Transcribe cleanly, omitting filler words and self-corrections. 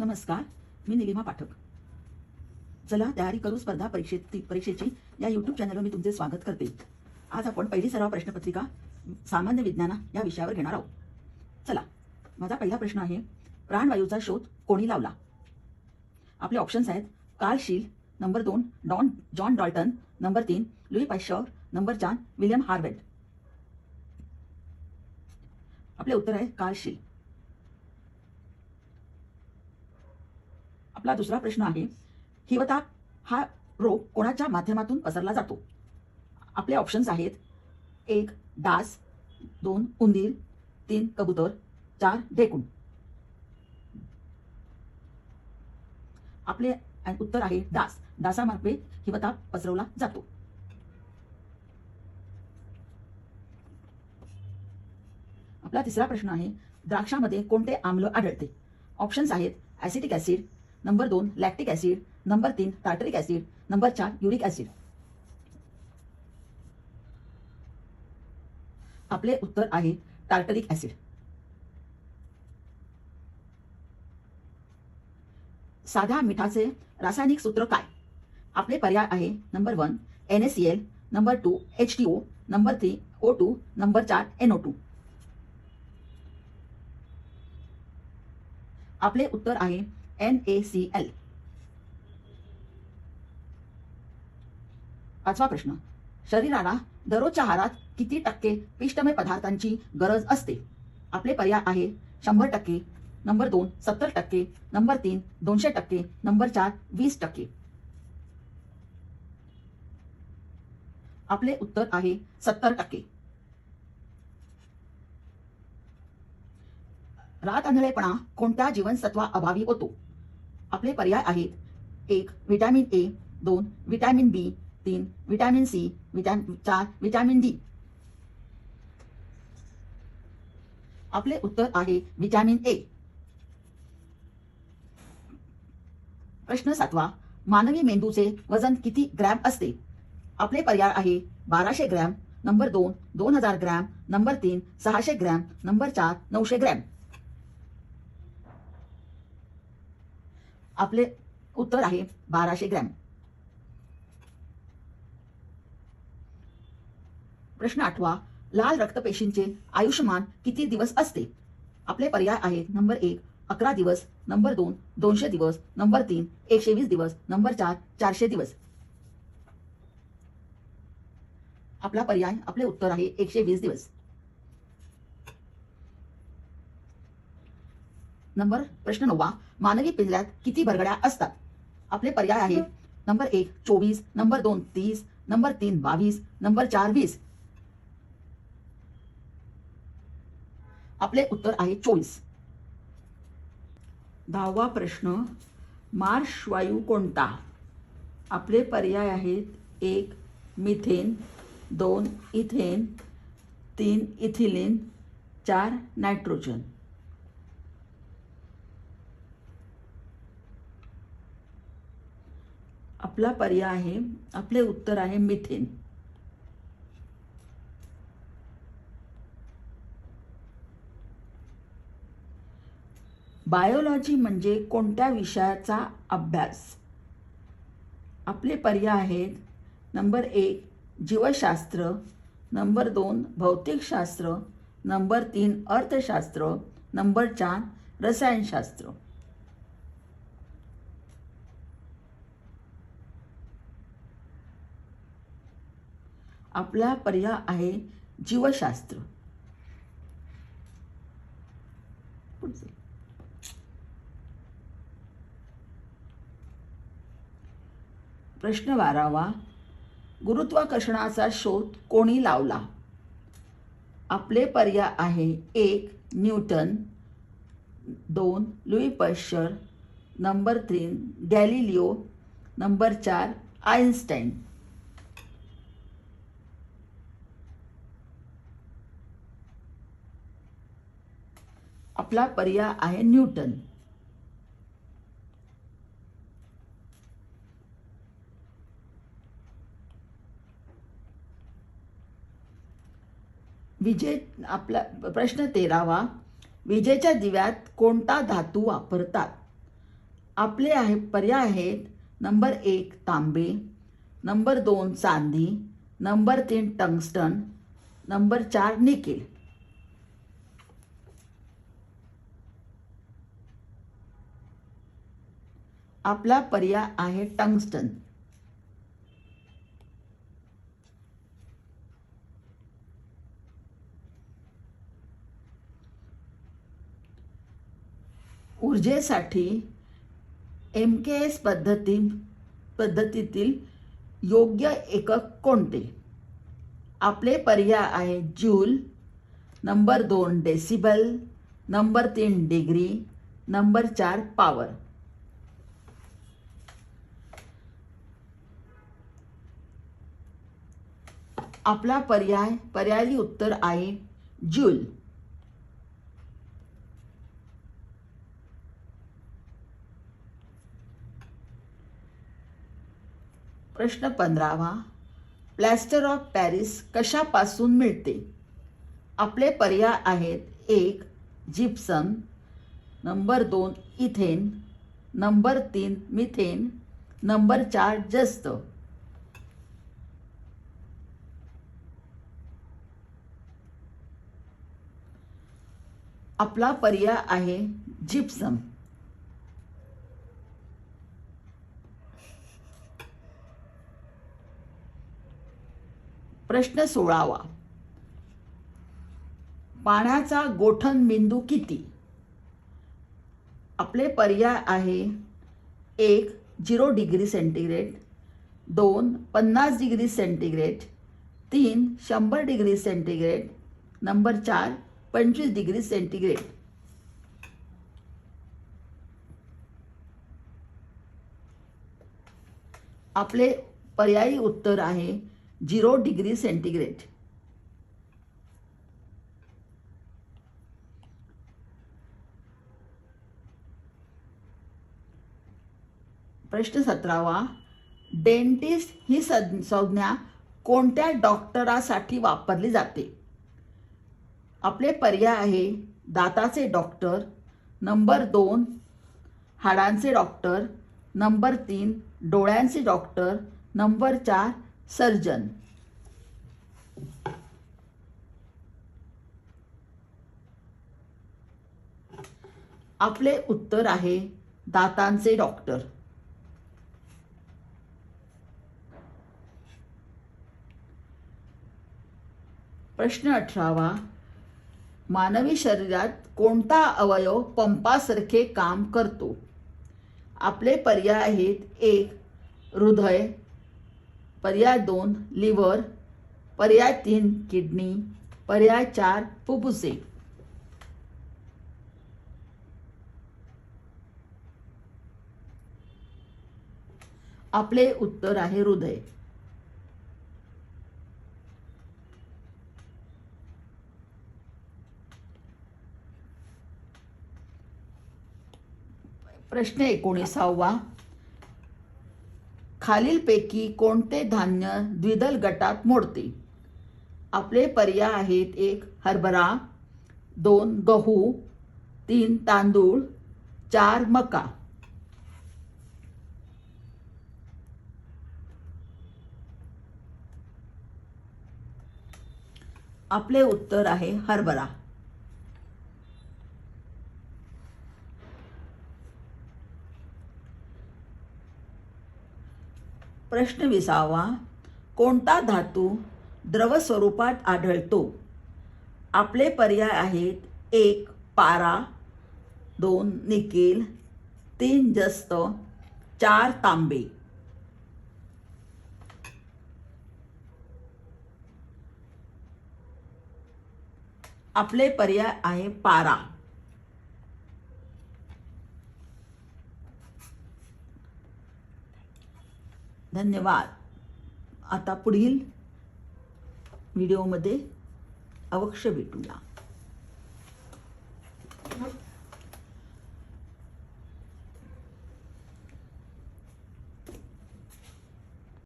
नमस्कार, मी निलिमा पाठक. चला तयारी करू स्पर्धा परीक्षेची या यूट्यूब चॅनलवर मी तुमचे स्वागत करते. आज आपण पहिली सराव प्रश्नपत्रिका सामान्य विज्ञान या विषयावर घेणार आहोत. चला, माझा पहिला प्रश्न आहे, प्राणवायूचा शोध कोणी लावला? आपले ऑप्शन्स आहेत Carl Scheele, number 2 John Dalton, number 3 Louis Pasteur, number 4 William Harvey. आपले उत्तर आहे कार्ल शील. आपला दुसरा प्रश्न आहे, हिवताप हा रोग कोणाच्या माध्यमातून पसरला जातो? आपले ऑप्शन्स आहेत 1 डास, 2 उंदीर, 3 कबूतर, 4 ढेकूण. आपले उत्तर आहे डास. डासामार्फे हिवताप पसरवला जातो. आपला तिसरा प्रश्न आहे, द्राक्षामध्ये कोणते आम्ल आढळते? ऑप्शन्स आहेत acetic acid, number 2 lactic acid, number 3 tartaric acid, number 4 uric acid. आपले उत्तर आहे टार्टरिक ॲसिड. साध्या मिठाचे रासायनिक सूत्र काय? आपले पर्याय आहे number 1 NaCl, number 2 H2O, number 3 O2, number 4 NO2. आपले उत्तर आहे NaCl. पाचवा प्रश्न, शरीराला दररोजच्या आहारात किती टक्के पिष्टमय पदार्थांची गरज असते? आपले पर्याय आहे 100%, नंबर 2 70%, नंबर 3 200%, नंबर 4 20%. आपले उत्तर आहे 70%. रात आंधळेपणा कोणत्या जीवनसत्वा अभावी होतो? आपले पर्याय आहेत 1 vitamin A, 2 vitamin B, 3 vitamin C, 4 vitamin D. आपले उत्तर आहे व्हिटॅमिन ए. प्रश्न 7वा, मानवी मेंदूचे वजन किती ग्रॅम असते? आपले पर्याय आहे 1200 gram, number 2 2000 gram, number 3 600 gram, number 4 900 gram. आपले उत्तर आहे 1200 ग्रॅम. प्रश्न 8वा, लाल रक्तपेशींचे आयुष्यमान किती दिवस असते? आपले पर्याय आहेत नंबर 1 11 दिवस, नंबर 2 200 दिवस, नंबर 3 120 दिवस, नंबर 4 400 दिवस. आपले उत्तर आहे 120 दिवस. प्रश्न 9वा, मानवी पिंजऱ्यात किती बरगड्या असतात? आपले पर्याय आहेत नंबर 1 24, नंबर 2 30, नंबर 3 22, नंबर 4 20. आपले उत्तर आहे 24. 10वा प्रश्न, मार्श वायू कोणता? आपले पर्याय आहेत 1 मिथेन, 2 इथेन, 3 इथिलीन, 4 नायट्रोजन. आपले उत्तर आहे मिथेन. बायोलॉजी म्हणजे कोणत्या विषयाचा अभ्यास? आपले पर्याय आहेत नंबर 1 जीवशास्त्र, नंबर 2 भौतिकशास्त्र, नंबर 3 अर्थशास्त्र, नंबर 4 रसायनशास्त्र. आपला पर्याय आहे जीवशास्त्र. प्रश्न 12वा, गुरुत्वाकर्षणाचा शोध कोणी लावला? आपले पर्याय आहे 1 Newton, 2 Louis Pasteur, number 3 Galileo, number 4 Einstein. आपला पर्याय आहे न्यूटन. आपला प्रश्न 13वा, विजेच्या दिव्यात कोणता धातू वापरतात? आपले पर्याय आहेत नंबर 1 तांबे, नंबर 2 चांदी, नंबर 3 टंगस्टन, नंबर 4 निकेल. आपला पर्याय आहे टंगस्टन. ऊर्जेसाठी MKS पद्धतीतील योग्य एकक कोणते? आपले पर्याय आहे joule, number 2 decibel, number 3 degree, number 4 power. आपला पर्यायी उत्तर आहे जूल. प्रश्न 15वा. प्लॅस्टर ऑफ पॅरिस कशापासून मिळते? आपले पर्याय आहेत 1 gypsum, number 2 ethane, number 3 methane, number 4 जस्त. आपला पर्याय आहे जिप्सम. प्रश्न 16वा. पाण्याचा गोठण बिंदू किती? आपले पर्याय आहे 1 0 degree centigrade, 2 50 degree centigrade, 3 100 degree centigrade, number 4 25 degree centigrade. आपले पर्यायी उत्तर आहे 0 डिग्री सेंटीग्रेड. प्रश्न 17वा. डेंटिस्ट ही संज्ञा कोणत्या डॉक्टरासाठी वापरली जाते? आपले पर्याय आहे दाताचे डॉक्टर, नंबर 2 हाडांचे डॉक्टर, नंबर 3 डोळ्यांचे डॉक्टर, नंबर 4 सर्जन. आपले उत्तर आहे दातांचे डॉक्टर. प्रश्न 18वा. मानवी शरीरात कोणता अवयव पंपासारखे काम करतो? आपले पर्याय आहेत 1 हृदय, पर्याय 2 लिव्हर, पर्याय 3 किडनी, पर्याय 4 फुफ्फुसे. आपले उत्तर आहे हृदय. प्रश्न 19वा. खालीलपैकी कोणते धान्य द्विदल गटात मोडते? आपले पर्याय आहेत 1 हरभरा, 2 गहू, 3 तांदूळ, 4 मका. आपले उत्तर आहे हरभरा. प्रश्न 20वा. कोणता धातू द्रव स्वरूपात आढळतो? आपले पर्याय आहेत 1 पारा, 2 निकेल, 3 जस्त, 4 तांबे. आपले पर्याय आहे पारा. धन्यवाद. आता पुढील व्हिडिओमध्ये अवश्य भेटूया.